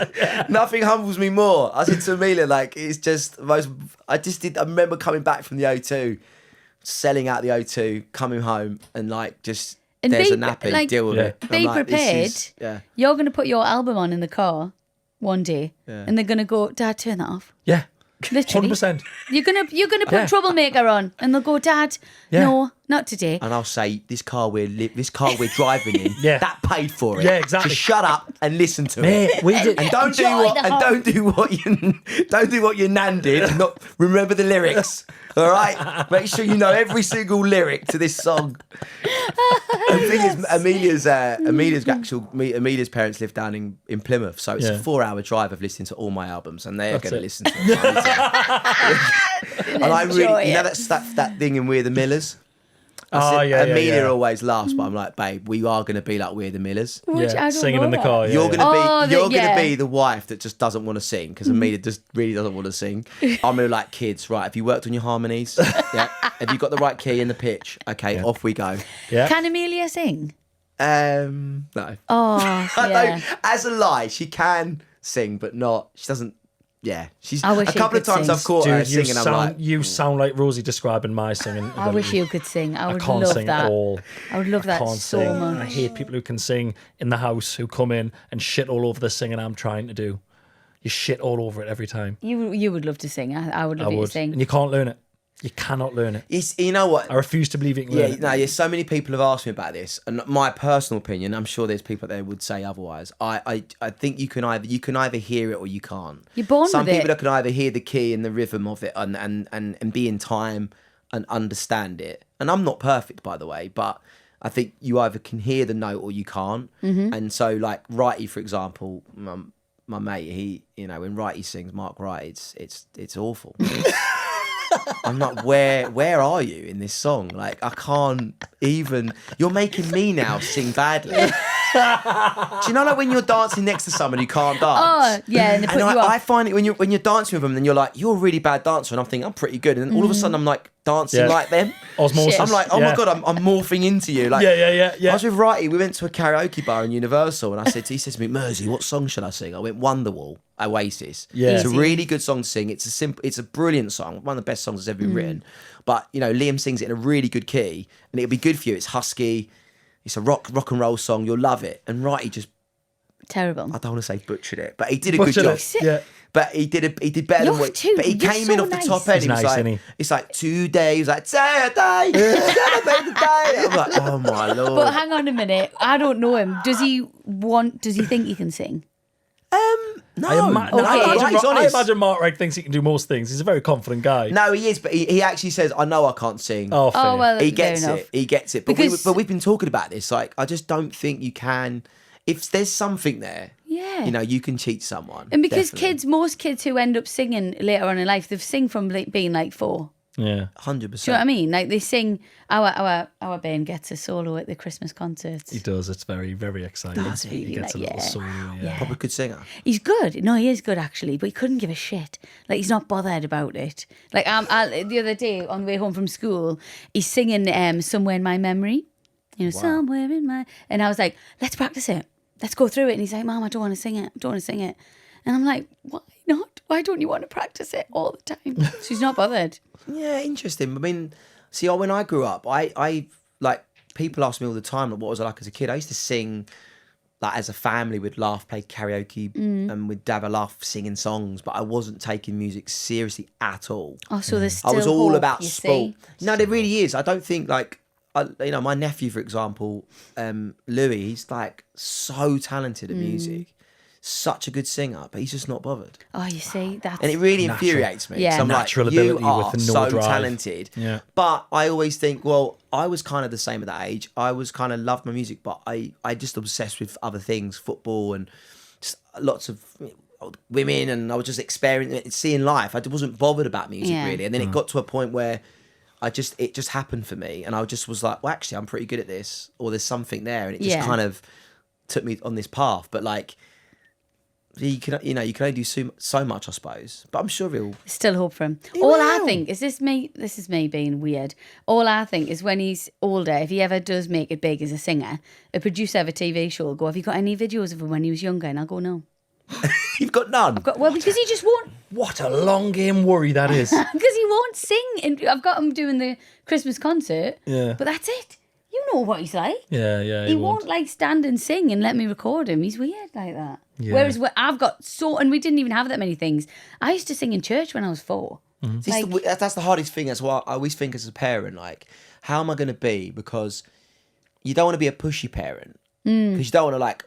Nothing humbles me more. I said to Amelia, like, it's just the most. I remember coming back from the O2, selling out the O2, coming home, and like just And there's be- a nappy, like, deal with it. I'm Be like, this prepared. is- You're going to put your album on in the car one day, and they're going to go, Dad, turn that off. Yeah, Literally. 100%. You're gonna put Troublemaker on, and they'll go, Dad, no, not today. And I'll say, this car we're driving in, Yeah. that paid for it. Yeah, exactly. So shut up and listen to Mate, it. we did. And don't do Enjoy what the and whole- don't do what your nan did. Not remember the lyrics. All right, make sure you know every single lyric to this song. The thing is, Amelia's parents live down in Plymouth, so it's a 4-hour drive of listening to all my albums, and they're going to listen to them. And I really, you know, that's that thing in We're the Millers. Amelia always laughs, but I'm like, babe, we are going to be like We're the Millers. Which I don't singing know in the that. car. Yeah, You're yeah. gonna be the wife that just doesn't want to sing, because Amelia just really doesn't want to sing. I'm gonna like, kids, right? Have you worked on your harmonies? Yeah. Have you got the right key and the pitch? Okay, off we go. Yeah. Can Amelia sing? No. Oh, I yeah. know, as a lie, she can sing, but not. She doesn't Yeah, she's I wish a she couple of could times sing. I've caught her Dude, singing. I'm like, you sound like Rosie describing my singing. I wish you could sing. I would can't love sing that. at all. I would love that Can't so sing. much. I hate people who can sing in the house who come in and shit all over the singing I'm trying to do. You shit all over it every time. You would love to sing. I would love you to sing. And you can't learn it. You cannot learn it. you know what? I refuse to believe you can learn it. Yeah, so many people have asked me about this, and my personal opinion, I'm sure there's people there would say otherwise. I think you can either hear it or you can't. You're born Some with it. people that can either hear the key and the rhythm of it and be in time and understand it. And I'm not perfect, by the way, but I think you either can hear the note or you can't. Mm-hmm. And so, like Wrighty, for example, my mate, he, when Wrighty sings, Mark Wright, it's awful. I'm like, where are you in this song? Like, I can't even. You're making me now sing badly. Do you know, like when you're dancing next to someone who can't dance? Oh, yeah, and they put you I off. find it when you're dancing with them, then you're like, you're a really bad dancer, and I'm thinking I'm pretty good, and then all of a sudden I'm like dancing like them. Osmosis. Shit. I'm like, oh my god, I'm morphing into you. Like, Yeah. I was with Wrighty. We went to a karaoke bar in Universal, and he says to me, Mursey, what song should I sing? I went Wonderwall, Oasis. Yeah. It's a really good song to sing. It's a brilliant song, one of the best songs that's ever been written. But Liam sings it in a really good key, and it'll be good for you. It's husky. It's a rock and roll song. You'll love it. And Wrighty just, Terrible. I don't want to say butchered it, but he did a good job. Yeah. But he did better You're than what. too- But he you're came so in off nice. the top end. He's He was nice, like, isn't he? it's like today. He was like Saturday, Saturday. I'm like, oh my lord. But hang on a minute. I don't know him. Does he think he can sing? No, I imagine Mark Wright thinks he can do most things. He's a very confident guy. No, he is, but he actually says, "I know I can't sing." Oh, fair. Oh, well, he fair gets enough. it. He gets it. But Because- we've been talking about this. Like, I just don't think you can. If there's something there, Yeah. you can cheat someone. And because definitely. most kids who end up singing later on in life, they've sing from being like 4. Yeah. 100%. Do you know what I mean? Like they sing. Our Ben gets a solo at the Christmas concerts. He does. It's very, very exciting. That's He really gets a like, little yeah. solo. Yeah. Probably good singer. He's good. No, he is good actually, but he couldn't give a shit. Like he's not bothered about it. Like the other day on the way home from school, he's singing "Somewhere in My Memory." Somewhere in my. And I was like, let's practice it. Let's go through it. And he's like, Mom, I don't want to sing it. I don't want to sing it. And I'm like, why not? Why don't you want to practice it all the time? So he's not bothered. Yeah, interesting. I mean, see, when I grew up, I like people ask me all the time, like, what was I like as a kid? I used to sing, like as a family, we'd laugh, play karaoke, and we'd have a laugh singing songs. But I wasn't taking music seriously at all. Oh, so there's still I was all hope, about you sport. see? No, there really is. I don't think my nephew, for example, Louis, he's like so talented at music. Such a good singer, but he's just not bothered. Oh, you see, that's And it really Natural. infuriates me. Yeah. So I'm Natural like, you ability are with no so drive. talented. Yeah. But I always think, well, I was kind of the same at that age. I was kind of loved my music, but I just obsessed with other things, football and just lots of women, and I was just experiencing, seeing life. I wasn't bothered about music Yeah. really. And then it got to a point where it just happened for me, and I just was like, well, actually, I'm pretty good at this, or there's something there, and it just Yeah. kind of took me on this path. But like, you can only do so much, I suppose. But I'm sure he'll. still hope for him. He All I will. think is this is me being weird. All I think is when he's older, if he ever does make it big as a singer, a producer of a TV show will go, have you got any videos of him when he was younger? And I'll go, no. You've got none. Well, because he just won't. What a long game worry that is. Because he won't sing. And I've got him doing the Christmas concert. Yeah. But that's it. You know what he's like. Yeah. He won't like stand and sing and let me record him. He's weird like that. Yeah. Whereas I've got and we didn't even have that many things. I used to sing in church when I was 4. See, that's the hardest thing. That's what I always think as a parent. Like, how am I going to be? Because you don't want to be a pushy parent. Because you don't want to like,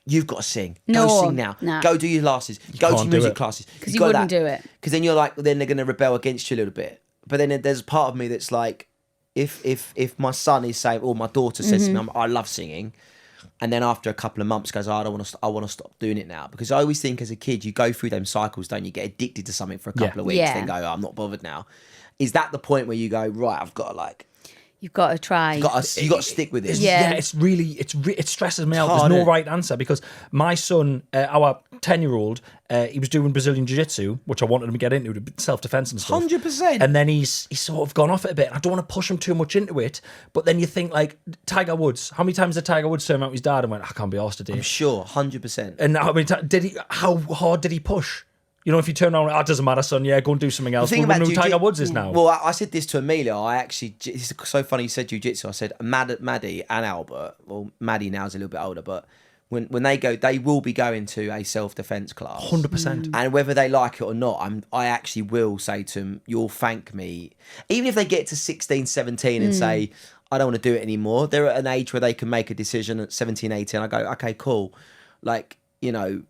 you've got to sing. No, Go sing now. nah. Go do your classes. Go to can't your do music it. classes. 'Cause you wouldn't do it. Because then you're like, then they're going to rebel against you a little bit. But then there's a part of me that's like, if my son is saying, or my daughter says to me, I love singing, and then after a couple of months goes, I want to stop doing it now. Because I always think as a kid, you go through them cycles, don't you? Get addicted to something for a couple of weeks, Yeah. then go, I'm not bothered now. Is that the point where you go, right, I've got to like, You've got to try. you got to stick with this? Yeah. It's really, it stresses me out. hard, There's no isn't it? right answer because my son, our 10-year-old, he was doing Brazilian Jiu-Jitsu, which I wanted him to get into, self-defense and stuff. 100%. And then he's sort of gone off it a bit. I don't want to push him too much into it, but then you think like Tiger Woods. How many times did Tiger Woods turn out with his dad and went, I can't be arsed today? I'm sure, 100%. And how hard did he push? You know, if you turn around, it doesn't matter, son. Yeah, go and do something else. Well, who Tiger Woods is now. Well, I said this to Amelia. It's so funny you said jiu-jitsu. I said Maddie and Albert. Well, Maddie now is a little bit older, but when they go, they will be going to a self-defense class. 100%. And whether they like it or not, I actually will say to them, you'll thank me. Even if they get to 16, 17 and say, I don't want to do it anymore. They're at an age where they can make a decision at 17, 18. I go, okay, cool. Like, you know,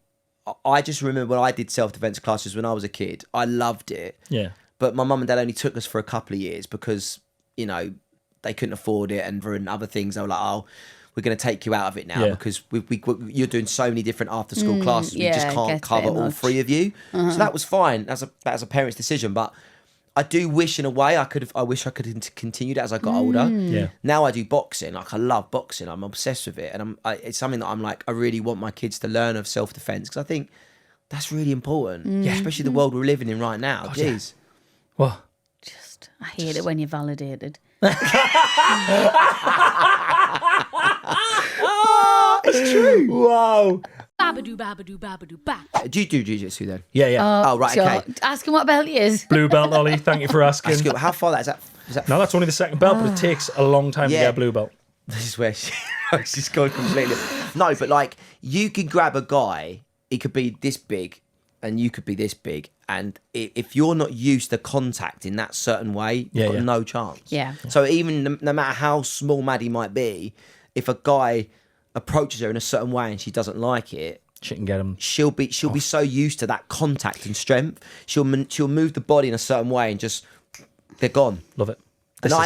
I just remember when I did self-defense classes when I was a kid, I loved it. Yeah. But my mum and dad only took us for a couple of years because, you know, they couldn't afford it and for other things. They were like, oh, we're going to take you out of it now because you're doing so many different after-school classes. We just can't cover all three of you. So that was fine. That's a parent's decision. But I do wish in a way I wish I could have continued it as I got older. Yeah. Now I do boxing. Like I love boxing. I'm obsessed with it. And it's something that I'm like, I really want my kids to learn of self-defense because I think that's really important. Yeah. Especially the world we're living in right now. God, Jeez. Yeah. What? I hate it when you're validated. It's true. Wow. Babadoo, babadoo, babadoo, ba. Do you do jiu-jitsu then? Yeah. Oh, right, okay. Ask him what belt he is. Blue belt, Ollie. Thank you for asking. That's good. How far is that? No, that's only the second belt, but it takes a long time to get a blue belt. This is where she's gone completely. No, but like you could grab a guy, he could be this big and you could be this big. And if you're not used to contact in that certain way, you've got no chance. Yeah. So even no matter how small Maddie might be, if a guy approaches her in a certain way and she doesn't like it, she can get him. She'll be so used to that contact and strength. She'll move the body in a certain way and just they're gone. Love it. And I'm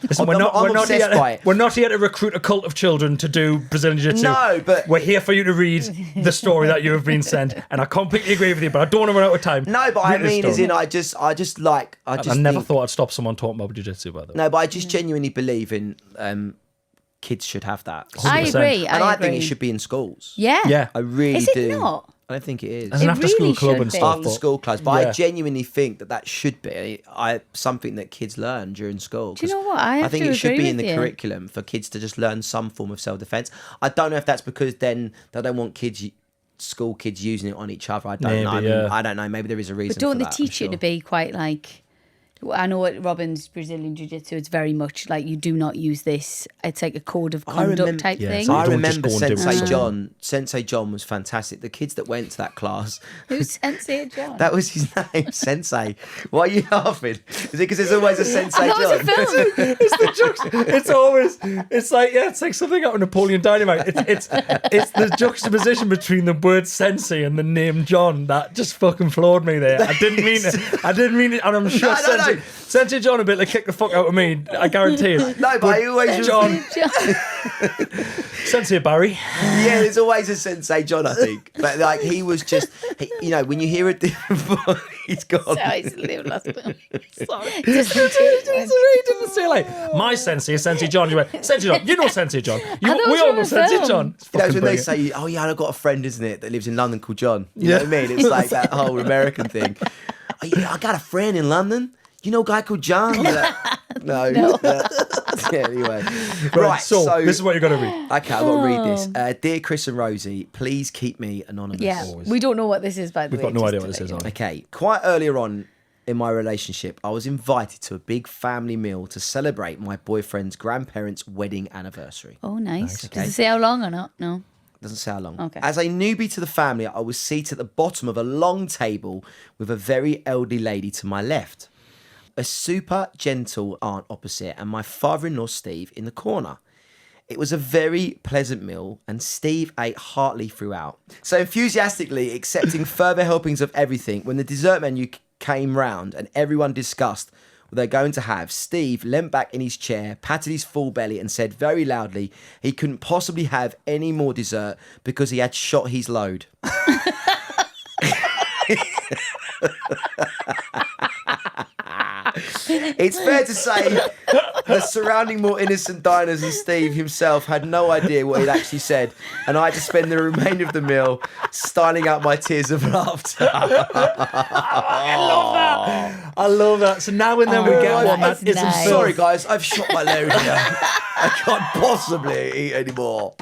obsessed by it. We're not here to recruit a cult of children to do Brazilian Jiu-Jitsu. No, but we're here for you to read the story that you have been sent. And I completely agree with you, but I don't want to run out of time. No, but I mean, as in, I never thought I'd stop someone talking about Jiu-Jitsu, by the way. No, but I just genuinely believe in kids should have that. 100%. I agree. I think it should be in schools. Yeah. I really is do. It not? I don't think it is. As an after-school club and stuff. After-school clubs. But I genuinely think that should be something that kids learn during school. Do you know what? I think it should be in the curriculum for kids to just learn some form of self-defense. I don't know if that's because then they don't want school kids using it on each other. I don't know. I don't know. Maybe there is a reason. But don't for they that, teach you to be quite like? I know at Robin's Brazilian Jiu-Jitsu, it's very much like you do not use this. It's like a code of conduct type thing. So I remember Sensei John was fantastic. The kids that went to that class. Who's Sensei John? That was his name, Sensei. Why are you laughing? Is it because there's always a Sensei John? It was a film. It's the jokes. It's like something out of Napoleon Dynamite. It's the juxtaposition between the word Sensei and the name John that just fucking floored me there. I didn't mean it, and I'm sure Sensei John a bit like kick the fuck out of me. I guarantee it. No, but I always John. Sensei Barry. Yeah, there's always a Sensei John, I think. But like he was just, when you hear a different voice, he's gone. Sorry. Just he didn't say like my Sensei is Sensei John. You went Sensei John. You know Sensei John. We all know Sensei John. That's when they say, "Oh yeah, I've got a friend, isn't it, that lives in London called John." You know what I mean? It's like that whole American thing. Oh, yeah, I got a friend in London. You know a guy called John? No. Anyway. Right, so this is what you're going to read. Okay, I've got to read this. Dear Chris and Rosie, please keep me anonymous. Yeah, we don't know what this is, by the way. We've got no idea what this is. Okay, quite earlier on in my relationship, I was invited to a big family meal to celebrate my boyfriend's grandparents' wedding anniversary. Oh, nice. Okay. Does it say how long or not? No. Doesn't say how long. Okay. As a newbie to the family, I was seated at the bottom of a long table with a very elderly lady to my left, a super gentle aunt opposite, and my father-in-law Steve in the corner. It was a very pleasant meal, and Steve ate heartily throughout, so enthusiastically accepting further helpings of everything. When the dessert menu came round and everyone discussed what they're going to have, Steve leant back in his chair, patted his full belly, and said very loudly he couldn't possibly have any more dessert because he had shot his load. It's fair to say the surrounding more innocent diners and Steve himself had no idea what he'd actually said, and I had to spend the remainder of the meal styling out my tears of laughter. I love that. So now and then we get one that isn't Sorry guys, I've shot my load here. I can't possibly eat anymore.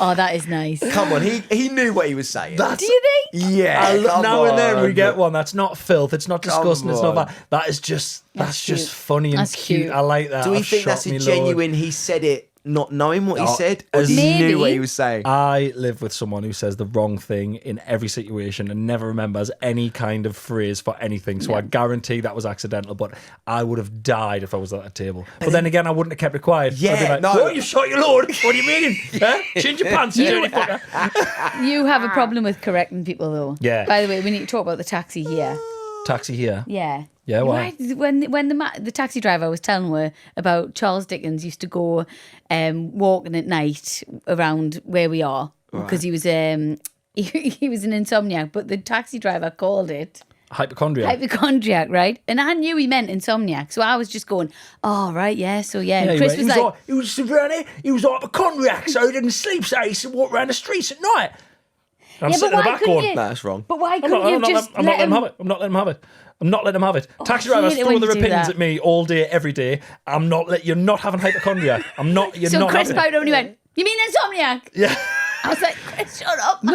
Oh, that is nice. Come on, he knew what he was saying. Do you think? Yeah, now and then we get one. That's not filth. It's not disgusting. It's not on. that. That's just cute. funny and That's cute. I like that. Do we I've think shot that's a me load. genuine? He said it not knowing what he said, or as- he knew what Maybe. he was saying. I live with someone who says the wrong thing in every situation and never remembers any kind of phrase for anything. So I guarantee that was accidental, but I would have died if I was at that table. But then again, I wouldn't have kept it quiet. I'd be Yeah, like, no. "What, you shot your load? What do you mean? Huh? Change your pants, you dirty fucker." You have a problem with correcting people, though. Yeah. By the way, we need to talk about the taxi here. Taxi here. Yeah. Yeah, why? When the taxi driver was telling her about Charles Dickens used to go walking at night around where we are because he was he was an insomniac, but the taxi driver called it hypochondriac, right? And I knew he meant insomniac, so I was just going, "Oh, right, yeah." So yeah, and Chris was like, "He was hypochondriac, so he didn't sleep, so he used to walk around the streets at night." I'm "Yeah, sitting but in the why back couldn't going, you?" No, that's wrong. But why I'm couldn't you just not letting him have it. I'm not letting him have it. I'm not letting him have it. Taxi drivers hate it throw when their you do opinions that. at me all day, every day. You're not having hypochondria. You're So not Chris having it. bowed over and he went, "You mean insomniac?" Yeah. I was like, "Chris, shut up." No,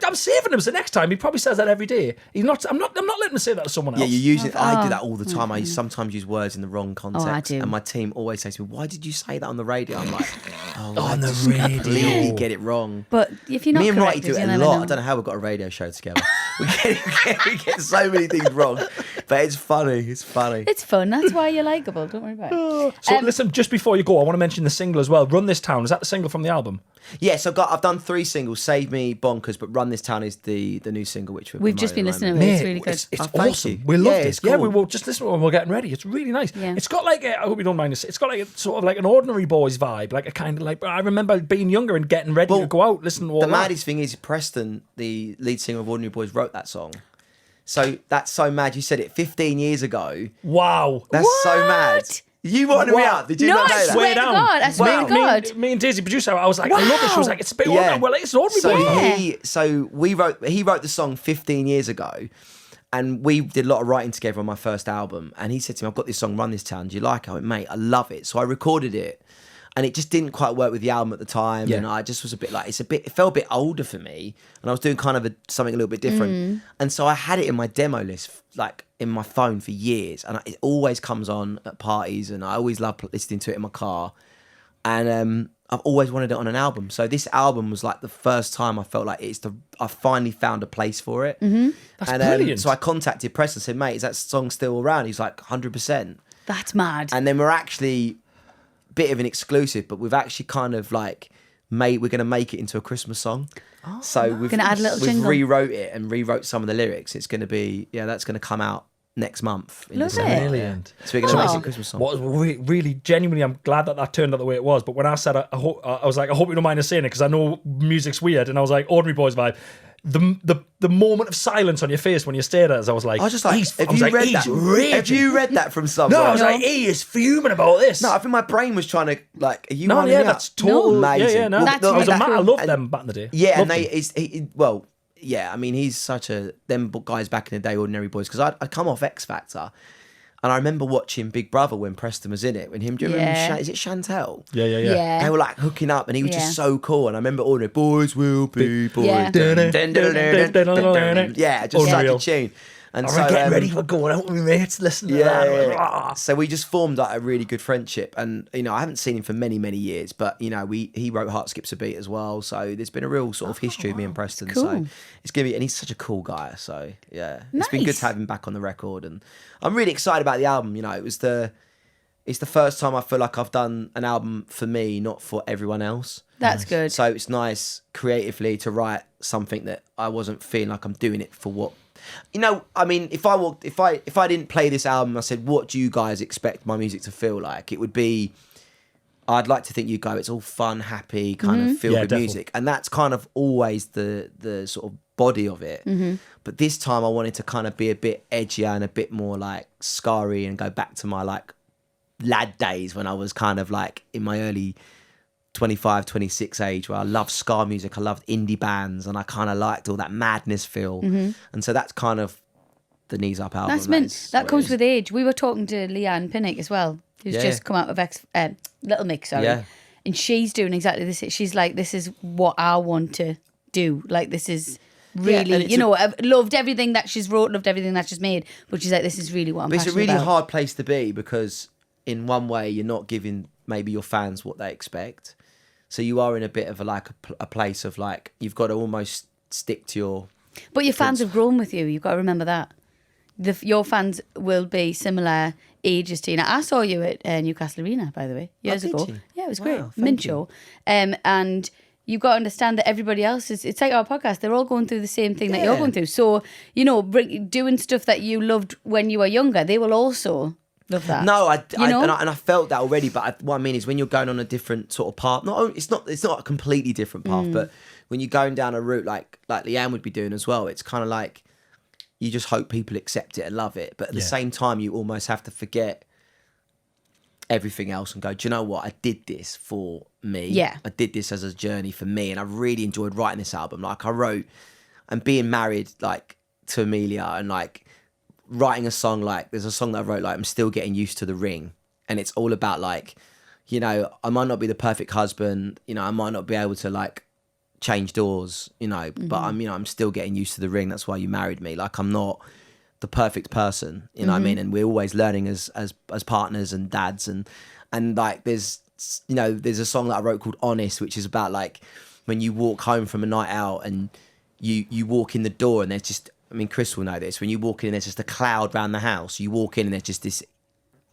I'm saving him. So next time he probably says that every day. I'm not letting him say that to someone else. Yeah, you use it. I do that all the time. I sometimes use words in the wrong context. I do. And my team always says to me, "Why did you say that on the radio?" I'm like, On the just radio. completely get it wrong. But if you're not Me and Wright corrected, do it you'll a never lot. know. I don't know how we got a radio show together. we get so many things wrong, but it's funny. It's funny. It's fun. That's why you're likable. Don't worry about it. So listen, just before you go, I want to mention the single as well. Run This Town. Is that the single from the album? Yes, I've done 3 singles. Save Me, Bonkers, but Run This Town is the new single which We've just been listening to it. It's really good. It's thank awesome. you. We loved Yeah, it. it's Yeah, cool. we will just listen when we're getting ready. It's really nice. Yeah. It's got like I hope you don't mind this. It's got like a sort of like an Ordinary Boys vibe, like a kind of like I remember being younger and getting ready to go out, listening to all The that. maddest thing is Preston, the lead singer of Ordinary Boys, wrote that song. So that's so mad. You said it 15 years ago. Wow. That's so mad. What? You wanted me Wow. up. Did you No, not know I that? swear to God. I swear to God. Me and Daisy, producer, I was like, I love it. She was like, it's a bit Yeah. Ordinary. Well, it's Ordinary So Boys. he wrote the song 15 years ago, and we did a lot of writing together on my first album. And he said to me, "I've got this song, Run This Town. Do you like it?" I went, "Mate, I love it." So I recorded it, and it just didn't quite work with the album at the time. Yeah. And I just was a bit like, it felt a bit older for me, and I was doing kind of something a little bit different. And so I had it in my demo list, like in my phone for years, and it always comes on at parties, and I always love listening to it in my car. And I've always wanted it on an album. So this album was like the first time I felt like I finally found a place for it. Mm-hmm. That's and, brilliant. So I contacted Preston and said, "Mate, is that song still around?" He's like, 100%. That's mad. And then we're actually a bit of an exclusive, but we've actually kind of like we're going to make it into a Christmas song. So we've Gonna add a little jingle. rewrote it and rewrote some of the lyrics. It's going to be, that's going to come out next month. in Love December. it. Brilliant. So we're going to make it Oh. a Christmas song. What was really genuinely, I'm glad that turned out the way it was. But when I said, I was like, I hope you don't mind us saying it because I know music's weird, and I was like, Ordinary Boys vibe. The moment of silence on your face when you stared at us, I was like, I was just like, have he's you read that? raging. Have you read that from somewhere? No, I was like, he is fuming about this. No, I think my brain was trying to like. Are you No, winding yeah, me up? that's total. amazing. Yeah, no. That's I was a really man. I cool. loved them back in the day. Yeah, Loved and them. I mean, he's such them guys back in the day, Ordinary Boys, because I'd come off X Factor, and I remember watching Big Brother when Preston was in it. When do you remember? Yeah. Is it Chantel? Yeah. Yeah. They were like hooking up, and he was Yeah. just so cool. And I remember Ordinary Boys will be boys. Yeah. Yeah, just such Unreal. a tune. And I'm so getting ready for going out with my mates, listening to that. yeah. So we just formed like a really good friendship, and I haven't seen him for many years, but he wrote Heart Skips a Beat as well. So there's been a real sort of history of me and Preston. Cool. So it's gonna be, and he's such a cool guy. So yeah, it's been good Nice. to have him back on the record, and I'm really excited about the album. It's the first time I feel like I've done an album for me, not for everyone else. That's good. So it's nice creatively to write something that I wasn't feeling like I'm doing it for what. I mean, if I didn't play this album, I said, "What do you guys expect my music to feel like?" It would be, I'd like to think you go, it's all fun, happy, kind of feel good definitely. music, and that's kind of always the sort of body of it. But this time, I wanted to kind of be a bit edgier and a bit more like scarry, and go back to my like lad days when I was kind of like in my early 25, 26 age, where I loved ska music, I loved indie bands, and I kind of liked all that madness feel. And so that's kind of the Knees Up album. That's meant. is That what it comes is. with age. We were talking to Leanne Pinnock as well, who's Yeah, just come out of Little Mix, sorry. Yeah. And she's doing exactly this. She's like, this is what I want to do. Like, this is really, I've loved everything that she's wrote, loved everything that she's made. But she's like, this is really what I'm passionate about. It's a really hard place to be because in one way, you're not giving maybe your fans what they expect. So you are in a bit of a place of like, you've got to almost stick to your... But your fans have grown with you. You've got to remember that. Your fans will be similar ages to you. Now, I saw you at Newcastle Arena, by the way, years ago. You? Yeah, it was Wow, great. Mint show. And you've got to understand that everybody else it's like our podcast. They're all going through the same thing that you're going through. So, doing stuff that you loved when you were younger, they will also... love that. No, I felt that already. But what I mean is, when you're going on a different sort of path, it's not a completely different path, but when you're going down a route like Leanne would be doing as well, it's kind of like you just hope people accept it and love it. But at the same time, you almost have to forget everything else and go, do you know what? I did this for me. Yeah. I did this as a journey for me, and I really enjoyed writing this album. Like I wrote and being married like to Amelia and like. Writing a song like there's a song that I wrote like I'm still getting used to the ring, and it's all about like, I might not be the perfect husband, I might not be able to like change doors, but I'm still getting used to the ring. That's why you married me. Like I'm not the perfect person, what I mean, and we're always learning as partners and dads, and like there's a song that I wrote called Honest, which is about like when you walk home from a night out and you walk in the door and there's just, I mean, Chris will know this. When you walk in, there's just a cloud around the house. You walk in and there's just this,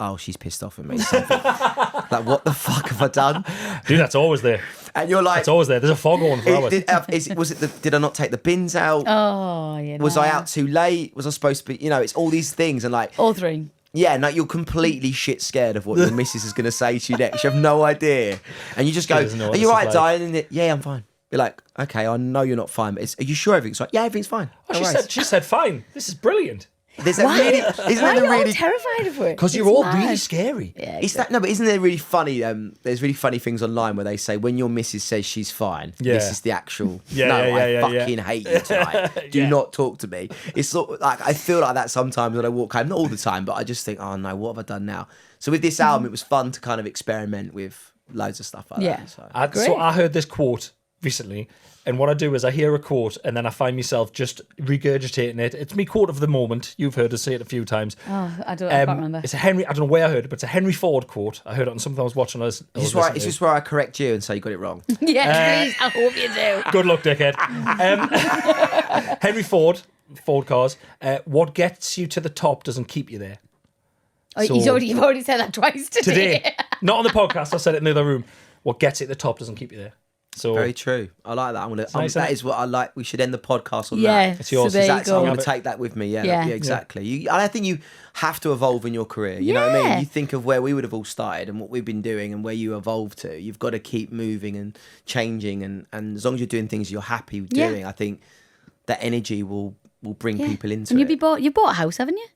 oh, she's pissed off at me. Like, what the fuck have I done? Dude, that's always there. And you're like... It's always there. There's a fog on for hours. Did I not take the bins out? Oh, yeah. Was I out too late? Was I supposed to be... it's all these things and like... All three. Yeah, no, you're completely shit scared of what your missus is going to say to you next. You have no idea. And you just go, are you right, darling? Yeah, I'm fine. You're like, okay, I know you're not fine, but are you sure everything's fine? Yeah, everything's fine. Oh, she said fine. This is brilliant. There's a really, Why are you all terrified of it? Because you're all really scary. Yeah, exactly. But isn't there really funny? There's really funny things online where they say when your missus says she's fine, this is the actual. I fucking hate you tonight. Do not talk to me. It's sort of like I feel like that sometimes when I walk home, not all the time, but I just think, oh no, what have I done now? So with this album, it was fun to kind of experiment with loads of stuff like that. So I heard this quote recently, and what I do is I hear a quote and then I find myself just regurgitating it. It's me quote of the moment. You've heard us say it a few times. Oh, I can't remember. It's a Henry. I don't know where I heard it, but it's a Henry Ford quote. I heard it on something I was watching. Is this where I correct you and say you got it wrong? Yeah, please. I hope you do. Good luck, dickhead. Henry Ford cars. What gets you to the top doesn't keep you there. Oh, you've already said that twice today. Not on the podcast. I said it in the other room. What gets you at the top doesn't keep you there. So very true. I like that. That is what I like. We should end the podcast on that. Yeah, it's yours. So I'm going to take that with me. Yeah, exactly. I think you have to evolve in your career. You know what I mean? You think of where we would have all started and what we've been doing and where you evolved to. You've got to keep moving and changing. And as long as you're doing things you're happy with doing, I think that energy will bring people into it. And you bought a house, haven't you?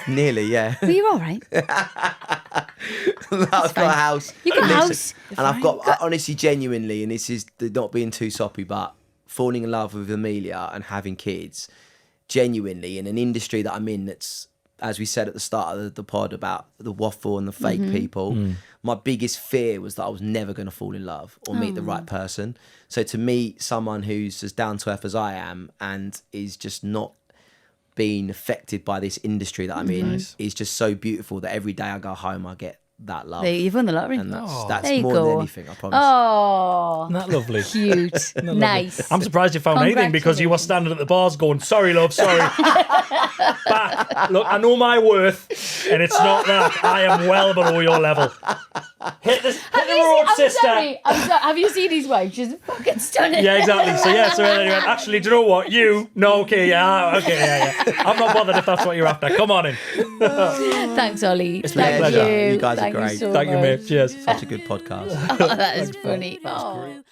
Nearly, yeah. Well, you're all right. I've got a house. You got a house. And I've got, honestly, genuinely, and this is not being too soppy, but falling in love with Amelia and having kids, genuinely, in an industry that I'm in that's, as we said at the start of the pod about the waffle and the fake people, my biggest fear was that I was never going to fall in love or meet the right person. So to meet someone who's as down to earth as I am and is just not being affected by this industry that I'm in is just so beautiful that every day I go home I get that love. You've won the lottery. And that's more than anything, I promise. Oh, isn't that lovely? Cute. Nice. I'm surprised you found anything because you were standing at the bars going, sorry love, sorry. Back. Look, I know my worth and it's not that. I am well below your level. Hit the road, sister. Sorry. Have you seen his wife? She's fucking stunning. Yeah, exactly. So anyway, actually, do you know what? I'm not bothered if that's what you're after. Come on in. Thanks, Olly. It's been a pleasure. You guys are great. So Thank you, mate. Cheers. Such a good podcast. Oh, that is funny. Oh.